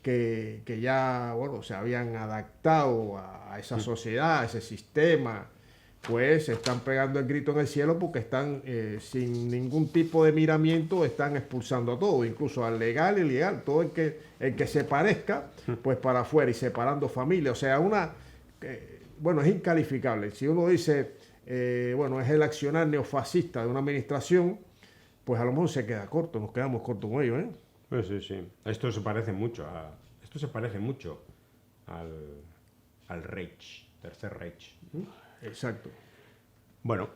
que ya, bueno, se habían adaptado a esa sociedad, a ese sistema, pues se están pegando el grito en el cielo porque están sin ningún tipo de miramiento, están expulsando a todo, incluso al legal y ilegal, todo el que se parezca, pues para afuera y separando familias. O sea, bueno, es incalificable. Si uno dice, bueno, es el accionar neofascista de una administración, pues a lo mejor se queda corto, nos quedamos cortos con ello, ¿eh? Pues sí, sí. Esto se parece mucho al Reich, Tercer Reich. Exacto. Bueno,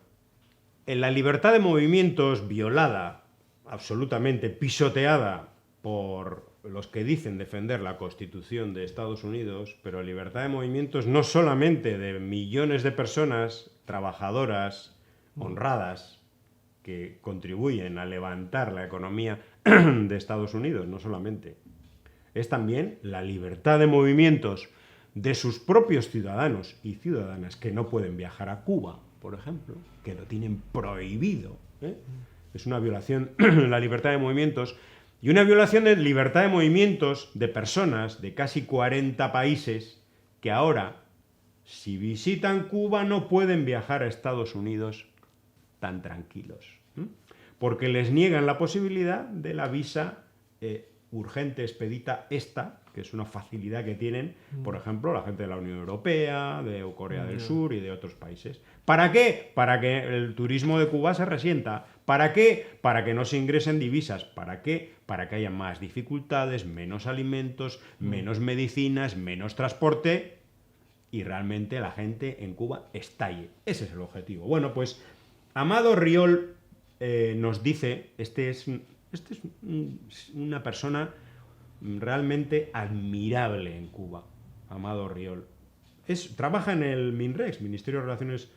en la libertad de movimientos violada, absolutamente pisoteada por los que dicen defender la Constitución de Estados Unidos, pero libertad de movimientos no solamente de millones de personas trabajadoras, honradas, que contribuyen a levantar la economía de Estados Unidos, no solamente. Es también la libertad de movimientos de sus propios ciudadanos y ciudadanas que no pueden viajar a Cuba, por ejemplo, que lo tienen prohibido. Es una violación de la libertad de movimientos y una violación de libertad de movimientos de personas de casi 40 países que ahora, si visitan Cuba, no pueden viajar a Estados Unidos tan tranquilos, porque les niegan la posibilidad de la visa urgente expedita esta, que es una facilidad que tienen, por ejemplo, la gente de la Unión Europea, de Corea del Sur y de otros países. ¿Para qué? Para que el turismo de Cuba se resienta. ¿Para qué? Para que no se ingresen divisas. ¿Para qué? Para que haya más dificultades, menos alimentos, menos medicinas, menos transporte y realmente la gente en Cuba estalle. Ese es el objetivo. Bueno, pues Amado Riol nos dice, este es una persona realmente admirable en Cuba, Amado Riol. Trabaja en el MINREX, Ministerio de Relaciones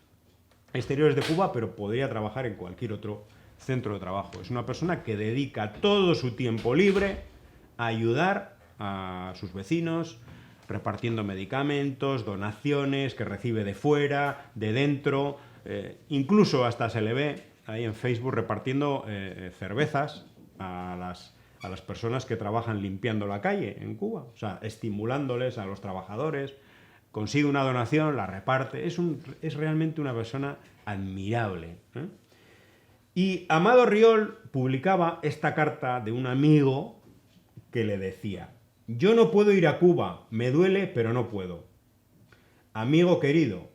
Exteriores de Cuba, pero podría trabajar en cualquier otro centro de trabajo. Es una persona que dedica todo su tiempo libre a ayudar a sus vecinos, repartiendo medicamentos, donaciones que recibe de fuera, de dentro, incluso hasta se le ve ahí en Facebook repartiendo cervezas a las personas que trabajan limpiando la calle en Cuba, o sea, estimulándoles a los trabajadores, consigue una donación, la reparte, es realmente una persona admirable. Y Amado Riol publicaba esta carta de un amigo que le decía: yo no puedo ir a Cuba, me duele, pero no puedo. Amigo querido,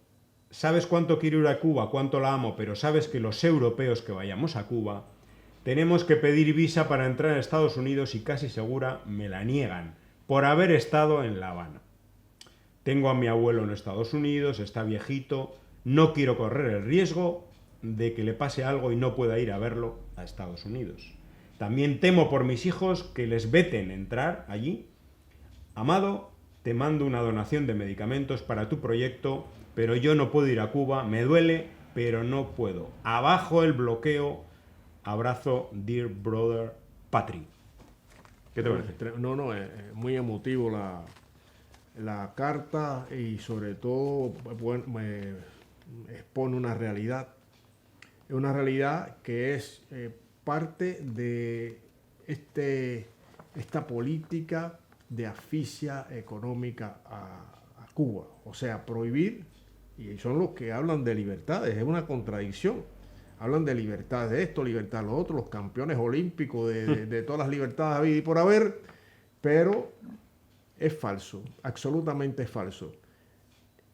sabes cuánto quiero ir a Cuba, cuánto la amo, pero sabes que los europeos que vayamos a Cuba tenemos que pedir visa para entrar a Estados Unidos y casi segura me la niegan por haber estado en La Habana. Tengo a mi abuelo en Estados Unidos, está viejito, no quiero correr el riesgo de que le pase algo y no pueda ir a verlo a Estados Unidos. También temo por mis hijos que les veten entrar allí. Amado, te mando una donación de medicamentos para tu proyecto, pero yo no puedo ir a Cuba, me duele, pero no puedo. Abajo el bloqueo. Abrazo, dear brother Patri. ¿Qué te parece? No, es muy emotivo la carta y sobre todo expone una realidad. Es una realidad que es parte de esta política de asfixia económica a Cuba. O sea, prohibir, y son los que hablan de libertades, es una contradicción. Hablan de libertad de esto, libertad de lo otro, los campeones olímpicos de todas las libertades habidas y por haber, pero es falso, absolutamente es falso.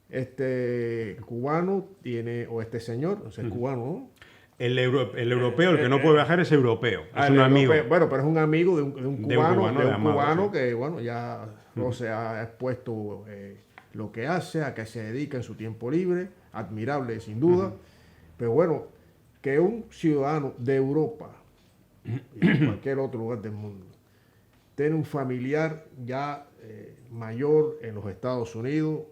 Este cubano tiene, o este señor, o sea, es cubano, ¿no? El europeo, el que no puede viajar es europeo, es un amigo. Bueno, pero es un amigo de un cubano sí. Que, bueno, ya no se ha expuesto lo que hace, a qué se dedica en su tiempo libre, admirable sin duda, pero bueno, que un ciudadano de Europa y de cualquier otro lugar del mundo tiene un familiar ya mayor en los Estados Unidos,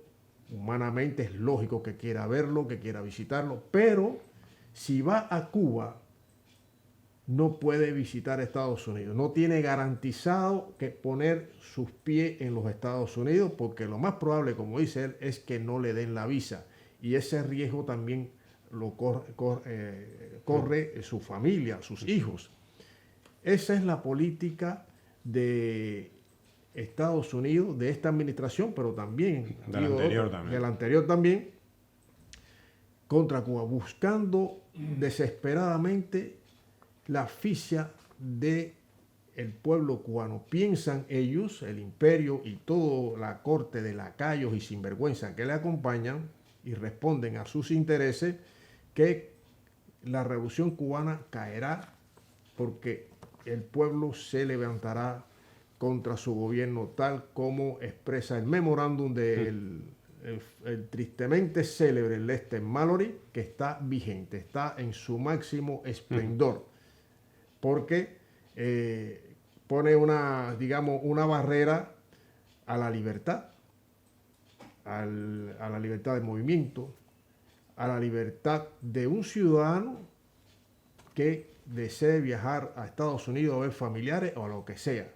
humanamente es lógico que quiera verlo, que quiera visitarlo, pero si va a Cuba no puede visitar Estados Unidos, no tiene garantizado que poner sus pies en los Estados Unidos, porque lo más probable, como dice él, es que no le den la visa, y ese riesgo también lo corre su familia, sus hijos. Esa es la política de Estados Unidos, de esta administración, pero también de la anterior también, contra Cuba, buscando desesperadamente la asfixia del pueblo cubano. Piensan ellos, el imperio y toda la corte de lacayos y sinvergüenza que le acompañan y responden a sus intereses, que la revolución cubana caerá porque el pueblo se levantará contra su gobierno, tal como expresa el memorándum del el tristemente célebre Lester Mallory, que está vigente, está en su máximo esplendor, porque pone digamos, una barrera a la libertad, a la libertad de movimiento, a la libertad de un ciudadano que desee viajar a Estados Unidos a ver familiares o a lo que sea.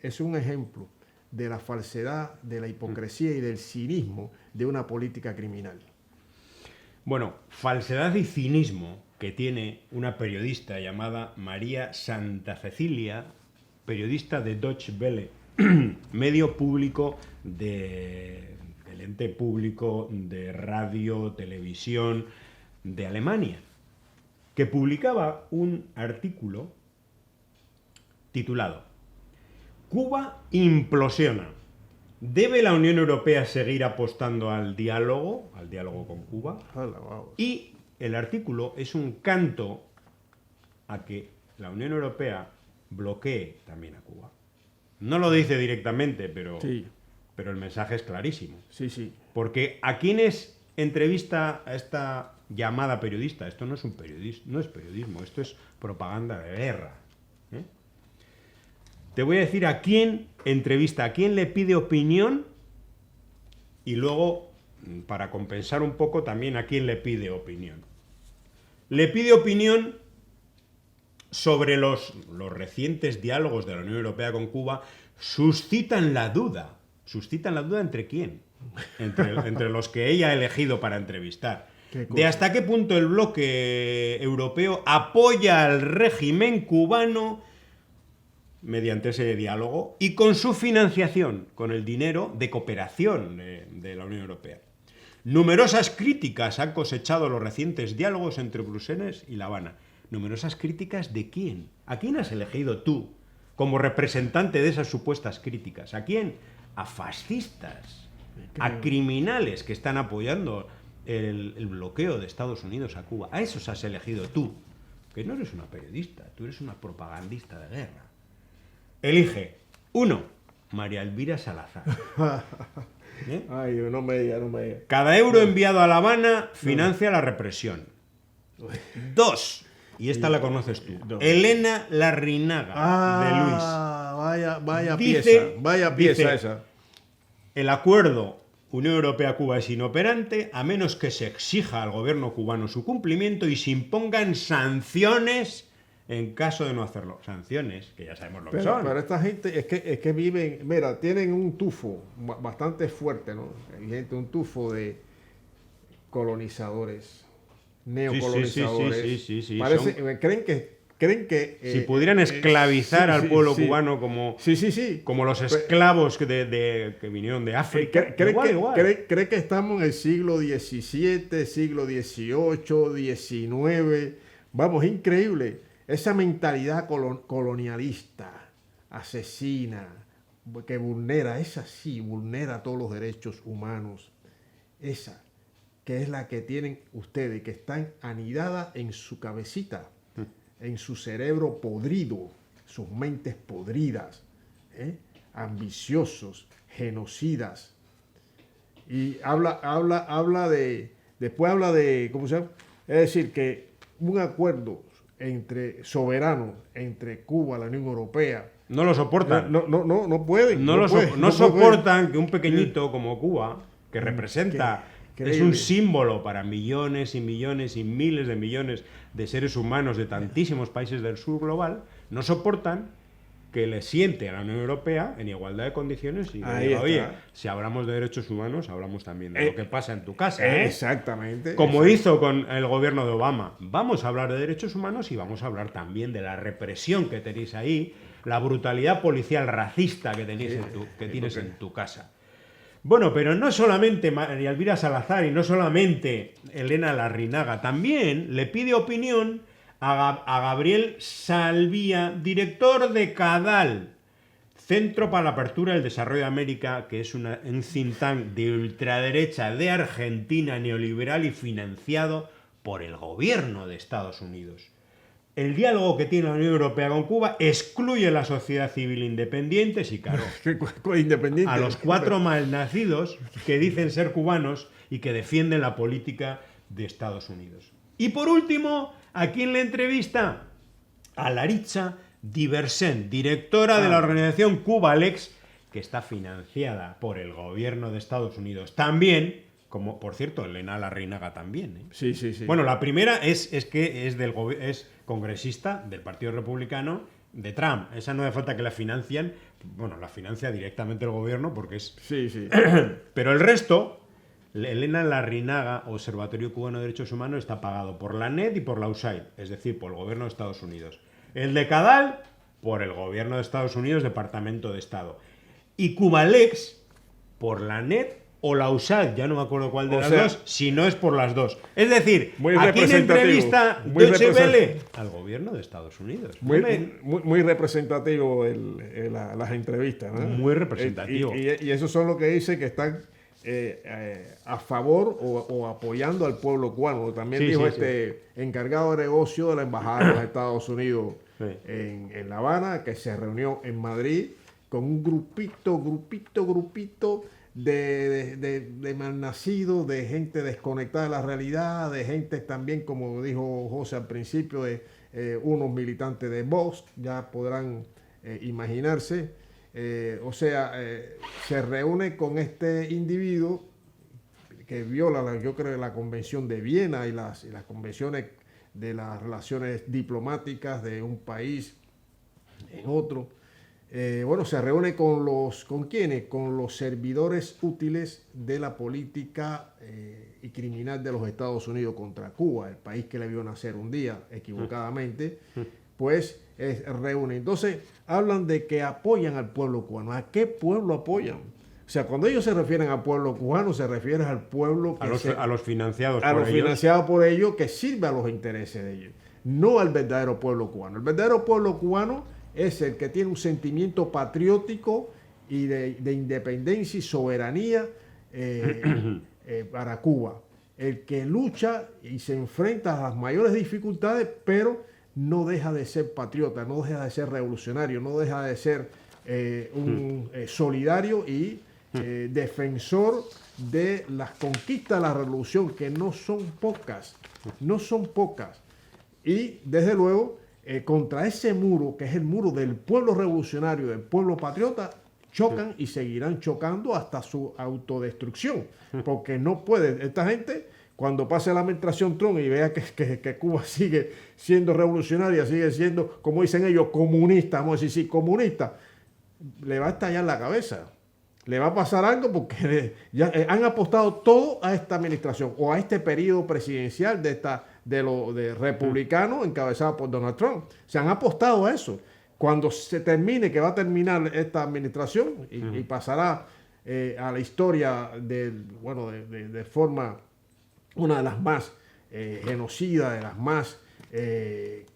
Es un ejemplo de la falsedad, de la hipocresía y del cinismo de una política criminal. Bueno, falsedad y cinismo que tiene una periodista llamada María Santa Cecilia, periodista de Deutsche Welle, medio público del ente público de radio, televisión de Alemania, que publicaba un artículo titulado Cuba implosiona. ¿Debe la Unión Europea seguir apostando al diálogo con Cuba? Y el artículo es un canto a que la Unión Europea bloquee también a Cuba. No lo dice directamente, pero el mensaje es clarísimo. Sí, sí. Porque ¿a quiénes entrevista a esta llamada periodista? Esto no es periodismo, esto es propaganda de guerra. Te voy a decir a quién entrevista, a quién le pide opinión y luego, para compensar un poco, también a quién le pide opinión. Le pide opinión sobre los recientes diálogos de la Unión Europea con Cuba. Suscitan la duda. ¿Suscitan la duda entre quién? Entre los que ella ha elegido para entrevistar. De hasta qué punto el bloque europeo apoya al régimen cubano mediante ese diálogo y con su financiación, con el dinero de cooperación de la Unión Europea. Numerosas críticas han cosechado los recientes diálogos entre Bruselas y La Habana. ¿Numerosas críticas de quién? ¿A quién has elegido tú como representante de esas supuestas críticas? ¿A quién? A fascistas, a criminales que están apoyando el bloqueo de Estados Unidos a Cuba. A esos has elegido tú, que no eres una periodista, tú eres una propagandista de guerra. Elige. 1. María Elvira Salazar. Ay, no me diga. Cada euro enviado a La Habana financia la represión. 2. Y esta la conoces tú. Elena Larrinaga, de Luis. Vaya pieza dice, esa. El acuerdo Unión Europea-Cuba es inoperante a menos que se exija al gobierno cubano su cumplimiento y se impongan sanciones en caso de no hacerlo. Sanciones, que ya sabemos lo que son. Pero esta gente es que viven, mira, tienen un tufo bastante fuerte, ¿no? Hay gente, un tufo de colonizadores, neocolonizadores. Sí. Creen que si pudieran esclavizar al pueblo cubano como los esclavos que vinieron de África. Cree que estamos en el siglo XVII, siglo XVIII, XIX. Vamos, increíble. Esa mentalidad colonialista, asesina, que vulnera todos los derechos humanos. Esa, que es la que tienen ustedes, que están anidadas en su cabecita, en su cerebro podrido, sus mentes podridas, ambiciosos, genocidas. Y después habla de, ¿cómo se llama? Es decir, que un acuerdo soberano entre Cuba y la Unión Europea no lo soportan. No pueden. No soportan que un pequeñito como Cuba, que representa, es un símbolo para millones y millones y miles de millones de seres humanos de tantísimos países del sur global, no soportan que le siente a la Unión Europea en igualdad de condiciones y diga, oye, si hablamos de derechos humanos, hablamos también de lo que pasa en tu casa. Exactamente. Como hizo con el gobierno de Obama. Vamos a hablar de derechos humanos y vamos a hablar también de la represión que tenéis ahí, la brutalidad policial racista que tienes en tu casa. Bueno, pero no solamente María Elvira Salazar y no solamente Elena Larrinaga, también le pide opinión a Gabriel Salvia, director de CADAL, Centro para la Apertura y el Desarrollo de América, que es un think tank de ultraderecha de Argentina, neoliberal y financiado por el gobierno de Estados Unidos. el diálogo que tiene la Unión Europea con Cuba excluye la sociedad civil independiente, sí, claro, Independiente. a los 4 malnacidos que dicen ser cubanos y que defienden la política de Estados Unidos. Y por último, ¿a quién le entrevista? A Laritza Diversent, directora de la organización Cubalex, que está financiada por el gobierno de Estados Unidos también, como por cierto Elena Larrinaga también, ¿eh? Sí, sí, sí. Bueno, la primera es que es congresista del Partido Republicano de Trump. Esa no hace falta que la financien, bueno, la financia directamente el gobierno porque es... Sí, sí. Pero el resto, Elena Larrinaga, Observatorio Cubano de Derechos Humanos, está pagado por la NED y por la USAID, es decir, por el gobierno de Estados Unidos. El de Cadal, por el gobierno de Estados Unidos, Departamento de Estado. Y Cubalex, por la NED o la USAID, ya no me acuerdo cuál de las dos, si no es por las dos. Es decir, ¿a quién entrevista Deutsche Welle? Al gobierno de Estados Unidos. Muy representativo las entrevistas, ¿no? Muy representativo. Y esos son los que dicen que están a favor o apoyando al pueblo cubano. También dijo encargado de negocio de la Embajada de los Estados Unidos en La Habana, que se reunió en Madrid con un grupito de malnacidos, de gente desconectada de la realidad, de gente también, como dijo José al principio, de unos militantes de Vox, ya podrán imaginarse. Se reúne con este individuo que viola, yo creo, la Convención de Viena y las convenciones de las relaciones diplomáticas de un país en otro. Se reúne ¿con quiénes? Con los servidores útiles de la política y criminal de los Estados Unidos contra Cuba, el país que le vio nacer un día equivocadamente, pues reúne. Entonces hablan de que apoyan al pueblo cubano. ¿A qué pueblo apoyan? O sea, cuando ellos se refieren al pueblo cubano, se refieren al pueblo que a los financiados por ellos. Financiados por ellos, que sirve a los intereses de ellos, no al verdadero pueblo cubano. El verdadero pueblo cubano es el que tiene un sentimiento patriótico y de independencia y soberanía para Cuba. El que lucha y se enfrenta a las mayores dificultades, pero no deja de ser patriota, no deja de ser revolucionario, no deja de ser un solidario y defensor de las conquistas de la revolución, que no son pocas. Y desde luego, contra ese muro, que es el muro del pueblo revolucionario, del pueblo patriota, chocan y seguirán chocando hasta su autodestrucción, porque no puede, esta gente, cuando pase la administración Trump y vea que Cuba sigue siendo revolucionaria, sigue siendo, como dicen ellos, comunista, vamos a decir, sí, comunista, le va a estallar la cabeza. Le va a pasar algo porque ya han apostado todo a esta administración o a este periodo presidencial de republicanos encabezado por Donald Trump. Se han apostado a eso. Cuando se termine, que va a terminar esta administración y pasará a la historia de forma una de las más genocidas, de las más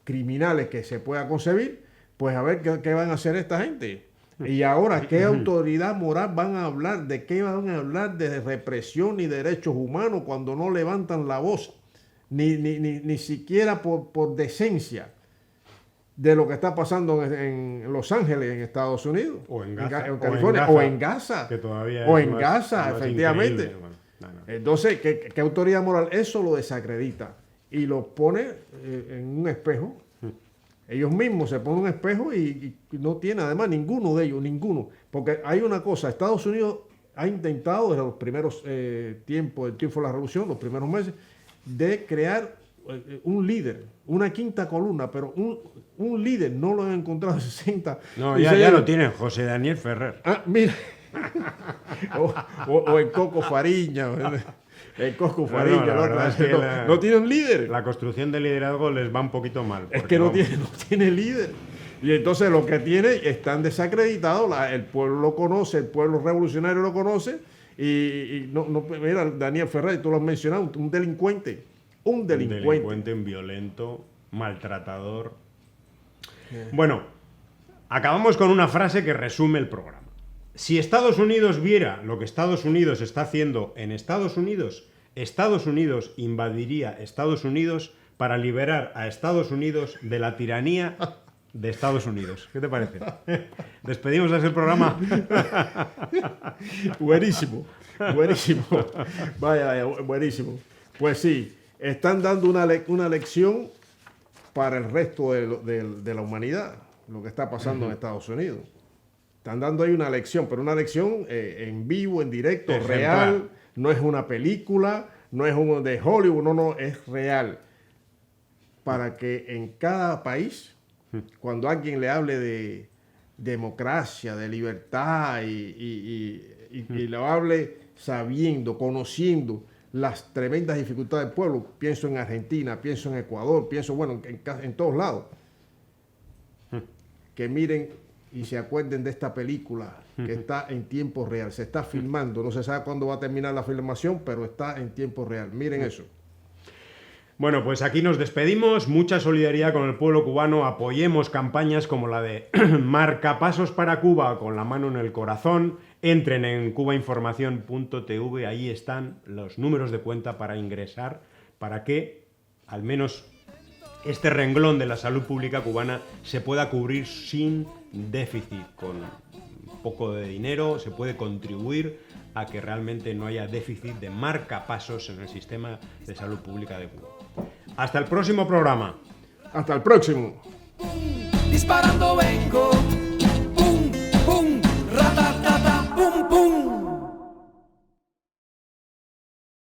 criminales que se pueda concebir, pues a ver qué van a hacer esta gente. Y ahora, ¿qué autoridad moral van a hablar? ¿De qué van a hablar de represión y derechos humanos cuando no levantan la voz? Ni siquiera por decencia de lo que está pasando en Los Ángeles, en Estados Unidos. O en Gaza. En California. O en Gaza. Que todavía o en Gaza, efectivamente. Bueno, no. Entonces, ¿qué autoridad moral? Eso lo desacredita y lo pone en un espejo. Ellos mismos se ponen un espejo y no tiene además ninguno de ellos, Porque hay una cosa, Estados Unidos ha intentado desde los primeros tiempos, el triunfo de la revolución, los primeros meses, de crear un líder, una quinta columna, pero un líder no lo han encontrado en 60. No, ya lo tienen, José Daniel Ferrer. Ah, mira. o el Coco Fariña. El Cosco Fariña, no tienen líder. La construcción de liderazgo les va un poquito mal. Es que no tiene líder. Y entonces lo que tiene están desacreditados. El pueblo lo conoce, el pueblo revolucionario lo conoce. Mira, Daniel Ferrer, tú lo has mencionado, un delincuente. Un delincuente, un violento, maltratador. Bueno, acabamos con una frase que resume el programa. Si Estados Unidos viera lo que Estados Unidos está haciendo en Estados Unidos, Estados Unidos invadiría Estados Unidos para liberar a Estados Unidos de la tiranía de Estados Unidos. ¿Qué te parece? Despedimos así el programa. Buenísimo, buenísimo. Vaya, buenísimo. Pues sí, están dando una lección para el resto de la humanidad, lo que está pasando en Estados Unidos. Están dando ahí una lección, pero una lección en vivo, en directo, Ejemplar. real. No es una película, no es uno de Hollywood, no, es real. Para que en cada país, cuando alguien le hable de democracia, de libertad y lo hable sabiendo, conociendo las tremendas dificultades del pueblo, pienso en Argentina, pienso en Ecuador, pienso, bueno, en todos lados, que miren y se acuerden de esta película que está en tiempo real, se está filmando, no se sabe cuándo va a terminar la filmación, pero está en tiempo real, miren eso. Bueno, pues aquí nos despedimos. Mucha solidaridad con el pueblo cubano. Apoyemos campañas como la de Marcapasos para Cuba, con la mano en el corazón. Entren en cubainformación.tv, ahí están los números de cuenta para ingresar, para que al menos este renglón de la salud pública cubana se pueda cubrir sin déficit. Con un poco de dinero se puede contribuir a que realmente no haya déficit de marcapasos en el sistema de salud pública de Cuba. Hasta el próximo programa. Hasta el próximo. Disparando vengo.